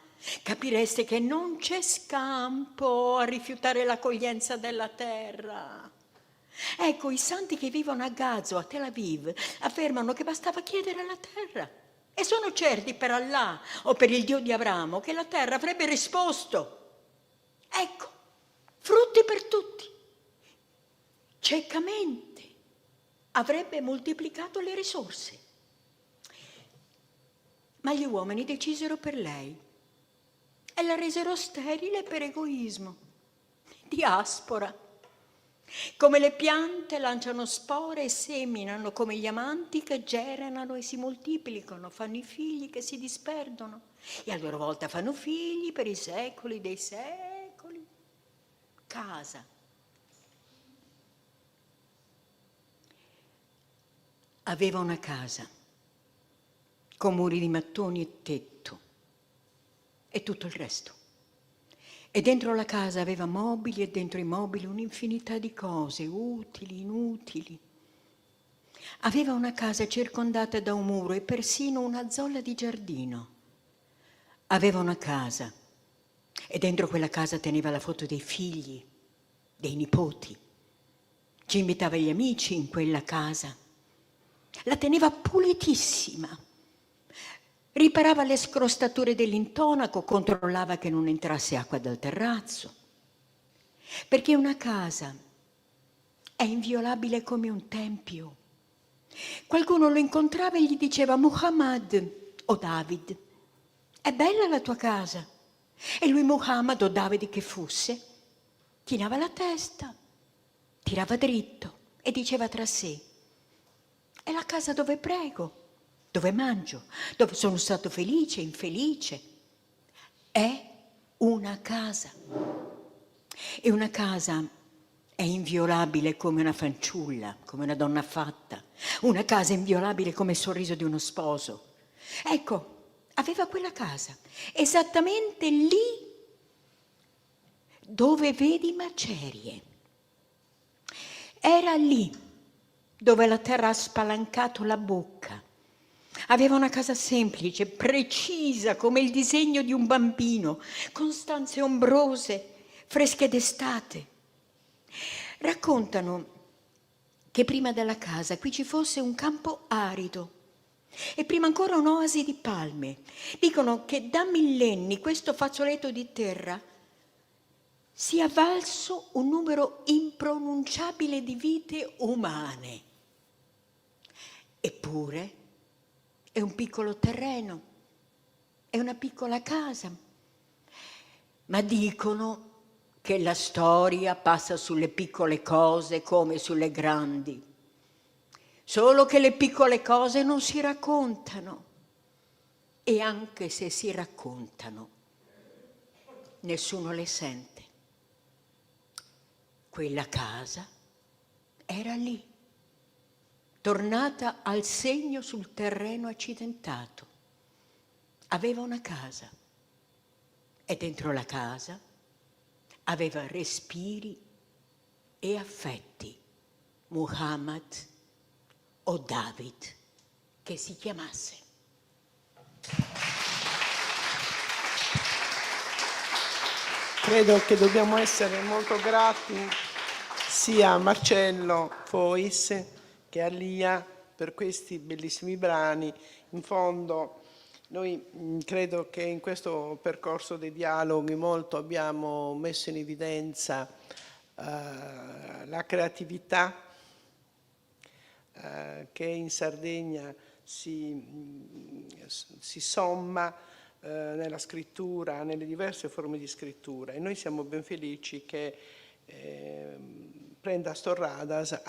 capireste che non c'è scampo a rifiutare l'accoglienza della terra. Ecco, i santi che vivono a Gaza o a Tel Aviv affermano che bastava chiedere la terra e sono certi per Allah o per il Dio di Abramo che la terra avrebbe risposto. Ecco, frutti per tutti. Ciecamente avrebbe moltiplicato le risorse. Ma gli uomini decisero per lei e la resero sterile per egoismo, diaspora. Come le piante lanciano spore e seminano, come gli amanti che gerenano e si moltiplicano, fanno i figli che si disperdono e a loro volta fanno figli per i secoli dei secoli. Casa. Aveva una casa con muri di mattoni e tetto e tutto il resto. E dentro la casa aveva mobili e dentro i mobili un'infinità di cose, utili, inutili. Aveva una casa circondata da un muro e persino una zolla di giardino. Aveva una casa e dentro quella casa teneva la foto dei figli, dei nipoti. Ci invitava gli amici in quella casa. La teneva pulitissima. Riparava le scrostature dell'intonaco, controllava che non entrasse acqua dal terrazzo. Perché una casa è inviolabile come un tempio. Qualcuno lo incontrava e gli diceva: Muhammad o David, è bella la tua casa? E lui, Muhammad o David che fosse, chinava la testa, tirava dritto e diceva tra sé: è la casa dove prego, dove mangio, dove sono stato felice, infelice. È una casa. E una casa è inviolabile come una fanciulla, come una donna fatta. Una casa è inviolabile come il sorriso di uno sposo. Ecco, aveva quella casa, esattamente lì dove vedi macerie. Era lì dove la terra ha spalancato la bocca. Aveva una casa semplice, precisa come il disegno di un bambino, con stanze ombrose, fresche d'estate. Raccontano che prima della casa qui ci fosse un campo arido e prima ancora un'oasi di palme. Dicono che da millenni questo fazzoletto di terra sia valso un numero impronunciabile di vite umane. Eppure è un piccolo terreno, è una piccola casa. Ma dicono che la storia passa sulle piccole cose come sulle grandi. Solo che le piccole cose non si raccontano. E anche se si raccontano, nessuno le sente. Quella casa era lì, tornata al segno sul terreno accidentato. Aveva una casa e dentro la casa aveva respiri e affetti, Muhammad o David che si chiamasse. Credo che dobbiamo essere molto grati sia a Marcello Fois che a Lia per questi bellissimi brani. In fondo noi credo che in questo percorso dei dialoghi molto abbiamo messo in evidenza la creatività che in Sardegna si somma nella scrittura, nelle diverse forme di scrittura, e noi siamo ben felici che Prenda Storradas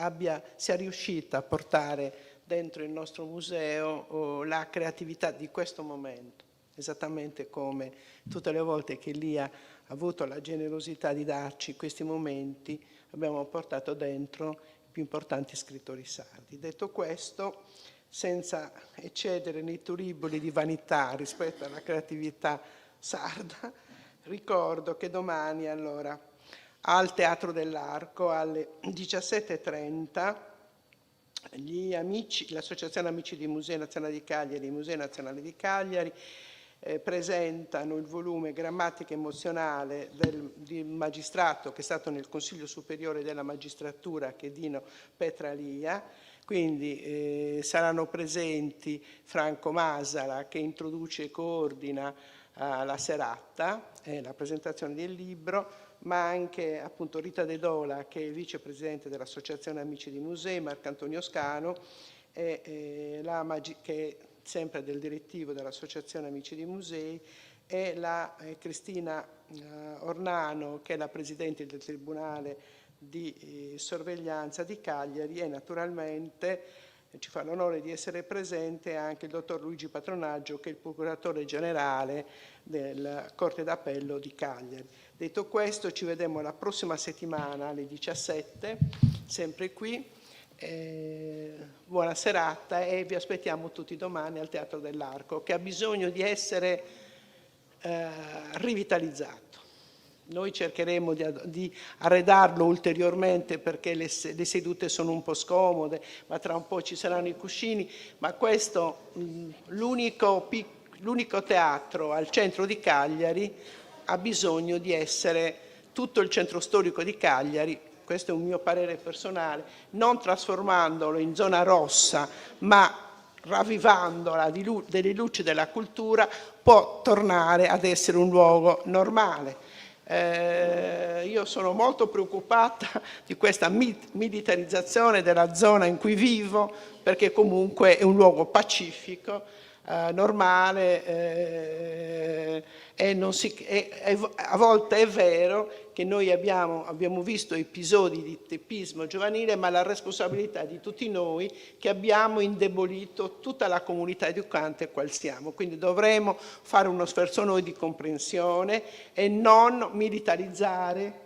sia riuscita a portare dentro il nostro museo la creatività di questo momento, esattamente come tutte le volte che Lia ha avuto la generosità di darci questi momenti, abbiamo portato dentro i più importanti scrittori sardi. Detto questo, senza eccedere nei turiboli di vanità rispetto alla creatività sarda, ricordo che domani allora al Teatro dell'Arco alle 17:30 gli amici, l'Associazione Amici di Musei Nazionali di Cagliari e i Musei Nazionali di Cagliari presentano il volume Grammatica emozionale di un magistrato che è stato nel Consiglio Superiore della Magistratura, che è Dino Petralia. Quindi saranno presenti Franco Masala, che introduce e coordina la serata e la presentazione del libro, ma anche appunto Rita De Dola, che è il vicepresidente dell'Associazione Amici di Musei, Marcantonio Scano, che è sempre del direttivo dell'Associazione Amici di Musei, e la Cristina Ornano, che è la presidente del Tribunale di sorveglianza di Cagliari, e naturalmente ci fa l'onore di essere presente anche il dottor Luigi Patronaggio, che è il procuratore generale della Corte d'Appello di Cagliari. Detto questo, ci vedremo la prossima settimana alle 17, sempre qui. Buona serata e vi aspettiamo tutti domani al Teatro dell'Arco, che ha bisogno di essere rivitalizzato. Noi cercheremo di arredarlo ulteriormente, perché le sedute sono un po' scomode, ma tra un po' ci saranno i cuscini, ma questo, l'unico teatro al centro di Cagliari, ha bisogno di essere tutto il centro storico di Cagliari. Questo è un mio parere personale, non trasformandolo in zona rossa, ma ravvivandola delle luci della cultura, può tornare ad essere un luogo normale. Io sono molto preoccupata di questa militarizzazione della zona in cui vivo, perché comunque è un luogo pacifico, normale, e a volte è vero che noi abbiamo visto episodi di teppismo giovanile, ma la responsabilità di tutti noi che abbiamo indebolito tutta la comunità educante qual siamo. Quindi dovremo fare uno sforzo noi di comprensione e non militarizzare,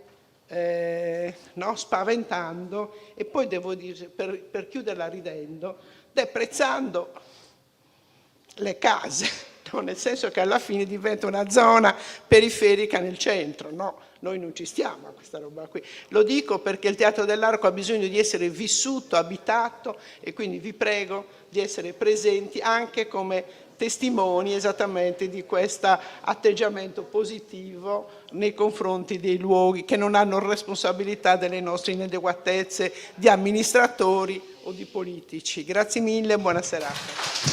spaventando. E poi devo dire, per chiuderla ridendo, deprezzando le case, nel senso che alla fine diventa una zona periferica nel centro, no? Noi non ci stiamo a questa roba qui. Lo dico perché il Teatro dell'Arco ha bisogno di essere vissuto, abitato, e quindi vi prego di essere presenti anche come testimoni esattamente di questo atteggiamento positivo nei confronti dei luoghi che non hanno responsabilità delle nostre inadeguatezze di amministratori o di politici. Grazie mille e buona serata.